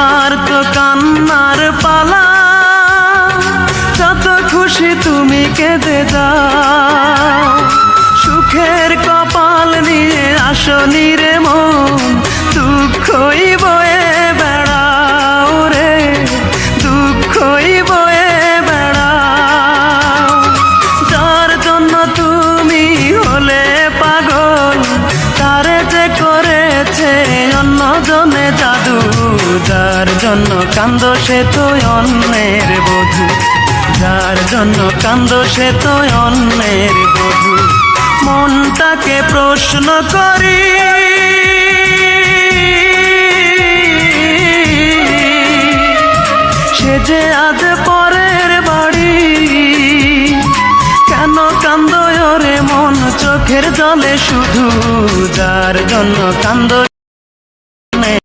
এবার তো কান্নার পালা, যত খুশি তুমি কেঁদে যাও। সুখের কপাল নিয়ে আসনি রে মন, দুঃখই বয়ে বেড়াও রে, দুঃখই বয়ে বেড়াও। যার জন্য তুমি হলে পাগল, তারে যে করেছে অন্যজনে জাদু। যার জন্য কান্দ সে তো অন্যের বধূ, যার জন্য কান্দ সে তো অন্যের বধূ। মনটাকে প্রশ্ন করি, সে যে আজ পরের বাড়ি, কেন কান্দ রে মন চোখের জলে শুধু। যার জন্য কান্দ